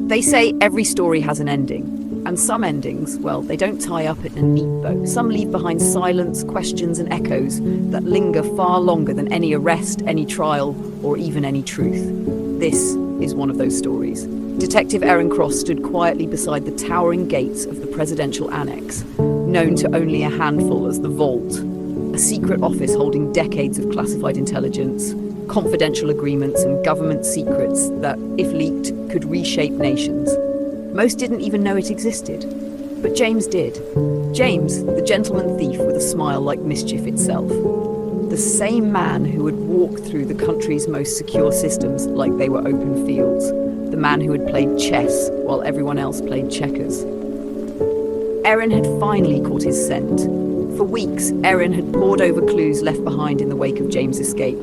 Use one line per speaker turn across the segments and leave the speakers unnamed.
They say every story has an ending. And some endings, well, they don't tie up in a neat bow. Some leave behind silence, questions, and echoes that linger far longer than any arrest, any trial, or even any truth. This is one of those stories. Detective Eren Cross stood quietly beside the towering gates of the presidential annex, known to only a handful as the Vault, a secret office holding decades of classified intelligence, confidential agreements, and government secrets that, if leaked, could reshape nations. Most didn't even know it existed. But James did. James, the gentleman thief with a smile like mischief itself. The same man who had walked through the country's most secure systems like they were open fields. The man who had played chess while everyone else played checkers. Eren had finally caught his scent. For weeks, Eren had pored over clues left behind in the wake of James' escape.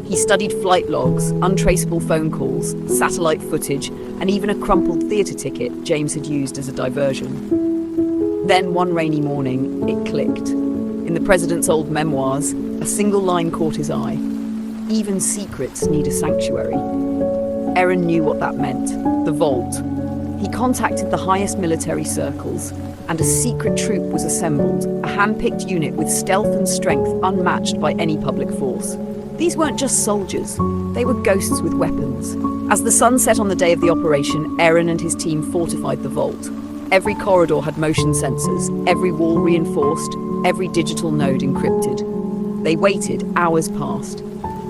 He studied flight logs, untraceable phone calls, satellite footage, and even a crumpled theatre ticket James had used as a diversion. Then, one rainy morning, it clicked. In the president's old memoirs, a single line caught his eye. Even secrets need a sanctuary. Eren knew what that meant. The Vault. He contacted the highest military circles, and a secret troop was assembled, a hand-picked unit with stealth and strength unmatched by any public force. These weren't just soldiers, they were ghosts with weapons. As the sun set on the day of the operation, Eren and his team fortified the Vault. Every corridor had motion sensors, every wall reinforced, every digital node encrypted. They waited, hours passed.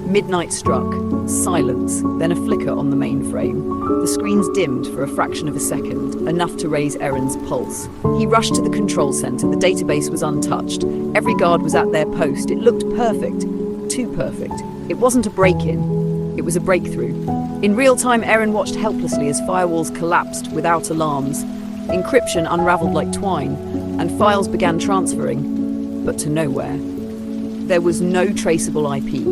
Midnight struck, silence, then a flicker on the mainframe. The screens dimmed for a fraction of a second, enough to raise Eren's pulse. He rushed to the control center. The database was untouched. Every guard was at their post. It looked perfect. Too perfect. It wasn't a break-in, it was a breakthrough. In real time, Eren watched helplessly as firewalls collapsed without alarms. Encryption unraveled like twine, and files began transferring, but to nowhere. There was no traceable IP,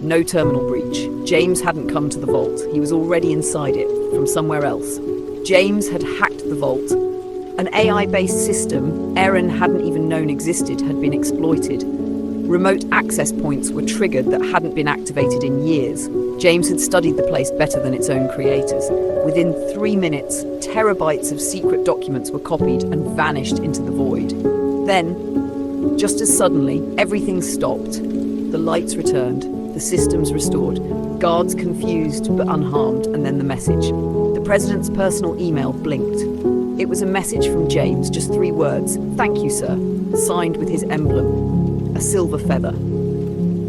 no terminal breach. James hadn't come to the Vault. He was already inside it, from somewhere else. James had hacked the Vault. An AI-based system Eren hadn't even known existed had been exploited. Remote access points were triggered that hadn't been activated in years. James had studied the place better than its own creators. Within 3 minutes, terabytes of secret documents were copied and vanished into the void. Then, just as suddenly, everything stopped. The lights returned, the systems restored, guards confused but unharmed, and then the message. The president's personal email blinked. It was a message from James, just 3 words. "Thank you, sir," signed with his emblem. A silver feather.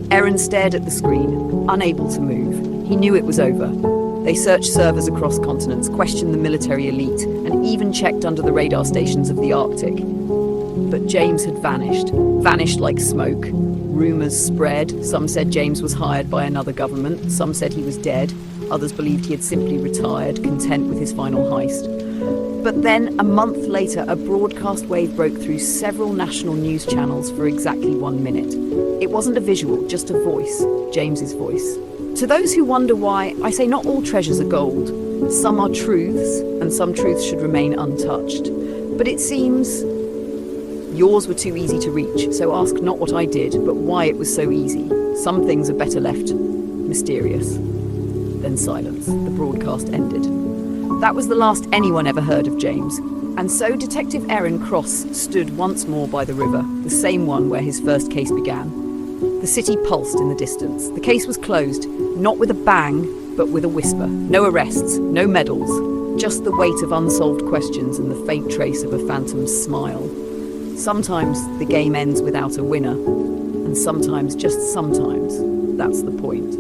Eren stared at the screen, unable to move. He knew it was over. They searched servers across continents, questioned the military elite, and even checked under the radar stations of the Arctic. But James had vanished like smoke. Rumors spread. Some said James was hired by another government. Some said he was dead. Others believed he had simply retired, content with his final heist. But then, a month later, a broadcast wave broke through several national news channels for exactly 1 minute. It wasn't a visual, just a voice, James's voice. To those who wonder why, I say not all treasures are gold. Some are truths, and some truths should remain untouched. But it seems yours were too easy to reach, so ask not what I did, but why it was so easy. Some things are better left mysterious. Then silence. The broadcast ended. That was the last anyone ever heard of James. And so Detective Eren Cross stood once more by the river, the same one where his first case began. The city pulsed in the distance. The case was closed, not with a bang, but with a whisper. No arrests, no medals, just the weight of unsolved questions and the faint trace of a phantom's smile. Sometimes the game ends without a winner, and sometimes, just sometimes, that's the point.